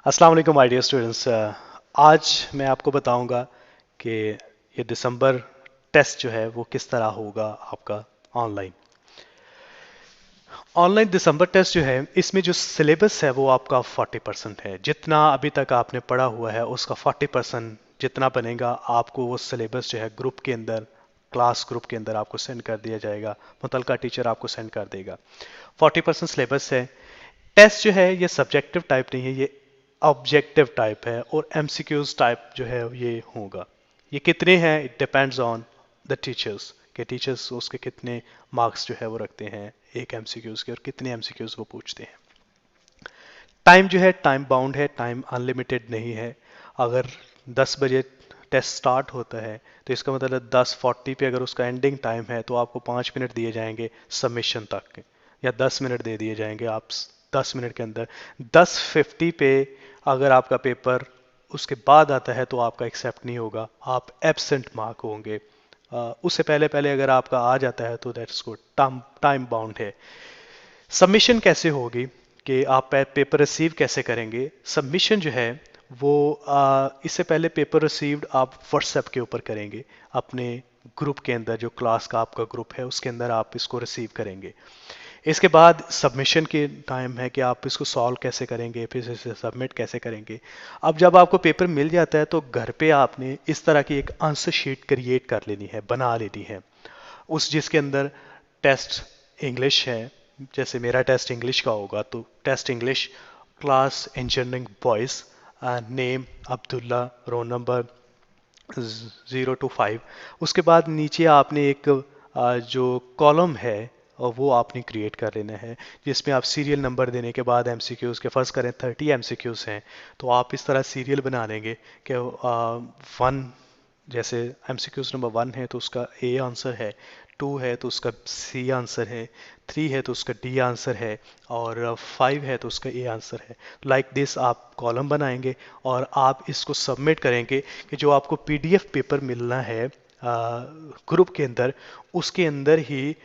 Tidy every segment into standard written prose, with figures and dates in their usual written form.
अस्सलाम वालेकुम my dear students. आज मैं आपको बताऊंगा कि ये दिसंबर टेस्ट जो है वो किस तरह होगा आपका ऑनलाइन। ऑनलाइन दिसंबर टेस्ट जो है इसमें जो सिलेबस है वो आपका 40% है। जितना अभी तक आपने पढ़ा हुआ है उसका 40% जितना बनेगा आपको वो सिलेबस जो है ग्रुप के अंदर, क्लास ग्रुप के अंदर आपको सेंड कर दिया जाएगा। मुतलका टीचर आपको सेंड कर देगा। 40% सिलेबस है। टेस्ट जो है ये सब्जेक्टिव टाइप नहीं है, ये ऑब्जेक्टिव टाइप है और एमसीक्यूज टाइप जो है ये होगा। ये कितने हैं it depends on the teachers, के टीचर्स उसके कितने मार्क्स जो है वो रखते हैं एक एमसीक्यूज के और कितने एमसीक्यूज वो पूछते हैं। टाइम जो है टाइम बाउंड है, टाइम अनलिमिटेड नहीं है। अगर 10 बजे टेस्ट स्टार्ट होता है तो इसका मतलब 10:40 पे अगर उसका एंडिंग टाइम है तो आपको 5 मिनट दिए जाएंगे सबमिशन तक के, या 10 मिनट दे दिए जाएंगे आप 10 मिनट के अंदर। 10:50 पे अगर आपका पेपर उसके बाद आता है तो आपका एक्सेप्ट नहीं होगा, आप एब्सेंट मार्क होंगे। उससे पहले पहले अगर आपका आ जाता है तो that's good. Time time bound है। सबमिशन कैसे होगी, कि आप पेपर रिसीव कैसे करेंगे। सबमिशन जो है वो इससे पहले पेपर रिसीव्ड आप व्हाट्सएप के ऊपर करेंगे अपने ग्रुप के अंदर, जो क्लास का आपका ग्रुप है उसके अंदर आप इसको रिसीव करेंगे। इसके बाद सबमिशन के टाइम है कि आप इसको सॉल्व कैसे करेंगे, फिर इसे सबमिट कैसे करेंगे। अब जब आपको पेपर मिल जाता है तो घर पे आपने इस तरह की एक आंसर शीट क्रिएट कर लेनी है, बना लेनी है, उस जिसके अंदर टेस्ट इंग्लिश है। जैसे मेरा टेस्ट इंग्लिश का होगा तो test English, class engineering boys, name Abdullah, roll number 0 to 5। उसके बाद नीचे आपने एक जो कॉलम है वो आपने क्रिएट कर लेना है, जिसमें आप सीरियल नंबर देने के बाद एमसीक्यूज़ के फर्स्ट करें 30 एमसीक्यूज़ हैं तो आप इस तरह सीरियल बना लेंगे कि 1, जैसे एमसीक्यूज नंबर 1 है तो उसका ए आंसर है, 2 है तो उसका सी आंसर है, 3 है तो उसका डी आंसर है और 5 है तो उसका ए आंसर है। लाइक दिस आप कॉलम बनाएंगे और आप इसको सबमिट करेंगे कि जो आपको पीडीएफ पेपर मिलना है ग्रुप के अंदर, उसके अंदर ही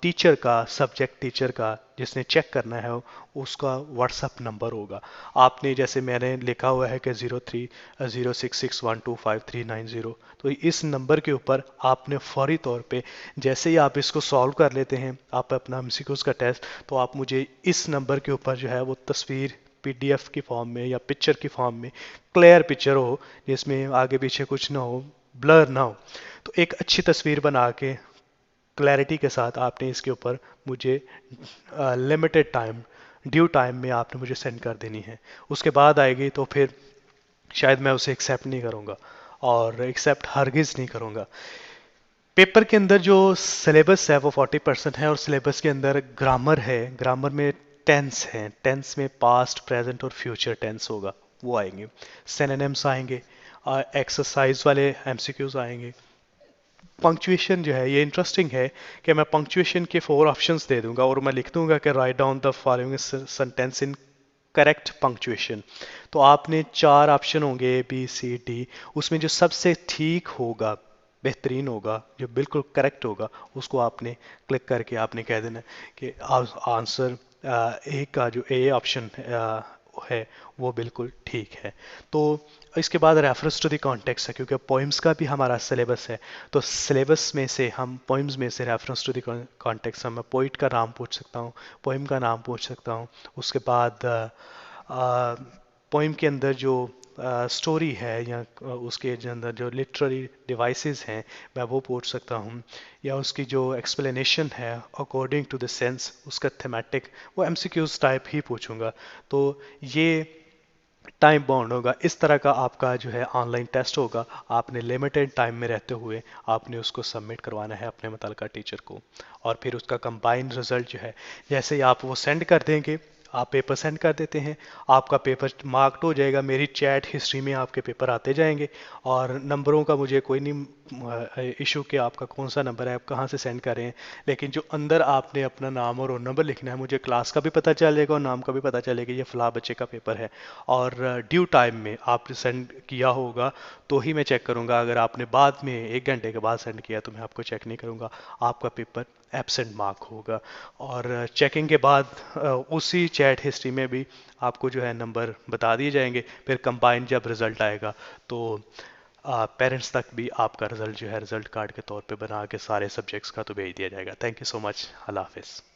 टीचर का, सब्जेक्ट टीचर का जिसने चेक करना है उसका व्हाट्सअप नंबर होगा। आपने जैसे मैंने लिखा हुआ है कि 0306612539, तो इस नंबर के ऊपर आपने फौरी तौर पे जैसे ही आप इसको सॉल्व कर लेते हैं आप अपना एमसीक्यूज का टेस्ट, तो आप मुझे इस नंबर के ऊपर जो है वो तस्वीर पीडीएफ की फॉर्म में या पिक्चर की फॉर्म में, क्लियर पिक्चर हो जिसमें आगे पीछे कुछ ना हो, ब्लर ना हो, तो एक अच्छी तस्वीर बना के क्लैरिटी के साथ आपने इसके ऊपर मुझे लिमिटेड टाइम, ड्यू टाइम में आपने मुझे सेंड कर देनी है। उसके बाद आएगी तो फिर शायद मैं उसे एक्सेप्ट नहीं करूँगा, और एक्सेप्ट हरगिज़ नहीं करूँगा। पेपर के अंदर जो सिलेबस है वो 40% है और सिलेबस के अंदर ग्रामर है। ग्रामर में टेंस है, टेंस में पास्ट, प्रेजेंट और फ्यूचर टेंस होगा, वो आएंगे। सिनोनिम्स आएंगे, एक्सरसाइज वाले एमसीक्यूज आएंगे। पंक्चुएशन जो है ये इंटरेस्टिंग है कि मैं पंक्चुएशन के 4 ऑप्शंस दे दूंगा और मैं लिख दूंगा कि write down the following sentence in correct punctuation. तो आपने 4 ऑप्शन होंगे ए बी सी डी, उसमें जो सबसे ठीक होगा, बेहतरीन होगा, जो बिल्कुल करेक्ट होगा, उसको आपने क्लिक करके आपने कह देना कि आंसर ए का जो ए ऑप्शन है वो बिल्कुल ठीक है। तो इसके बाद रेफरेंस टू द कॉन्टेक्स्ट है, क्योंकि पोइम्स का भी हमारा सिलेबस है, तो सिलेबस में से हम पोइम्स में से रेफरेंस टू द कॉन्टेक्स्ट, मैं पोइट का नाम पूछ सकता हूँ, पोइम का नाम पूछ सकता हूँ। उसके बाद पोइम के अंदर जो स्टोरी है या उसके अंदर जो लिटरेरी डिवाइसेस हैं मैं वो पूछ सकता हूँ, या उसकी जो एक्सप्लेनेशन है अकॉर्डिंग टू द सेंस, उसका थेमेटिक, वो एमसीक्यूज टाइप ही पूछूंगा। तो ये टाइम बाउंड होगा। इस तरह का आपका जो है ऑनलाइन टेस्ट होगा। आपने लिमिटेड टाइम में रहते हुए आपने उसको सबमिट करवाना है अपने मुतलका टीचर को, और फिर उसका कंबाइन रिजल्ट जो है, जैसे ही आप वो सेंड कर देंगे, आप पेपर सेंड कर देते हैं, आपका पेपर मार्क्ड हो जाएगा। मेरी चैट हिस्ट्री में आपके पेपर आते जाएंगे और नंबरों का मुझे कोई नहीं इशू कि आपका कौन सा नंबर है, आप कहाँ से सेंड कर रहे हैं, लेकिन जो अंदर आपने अपना नाम और रोल नंबर लिखना है, मुझे क्लास का भी पता चलेगा और नाम का भी पता चलेगा ये फ़लाँ बच्चे का पेपर है। और ड्यू टाइम में आपने सेंड किया होगा तो ही मैं चेक करूँगा। अगर आपने बाद में 1 घंटे के बाद सेंड किया तो मैं आपको चेक नहीं करूँगा, आपका पेपर एब्सेंट मार्क होगा। और चेकिंग के बाद उसी चैट हिस्ट्री में भी आपको जो है नंबर बता दिए जाएंगे। फिर कंबाइन जब रिज़ल्ट आएगा तो पेरेंट्स तक भी आपका रिज़ल्ट जो है रिज़ल्ट कार्ड के तौर पे बना के सारे सब्जेक्ट्स का तो भेज दिया जाएगा। Thank you so much. अल्लाह हाफिज़।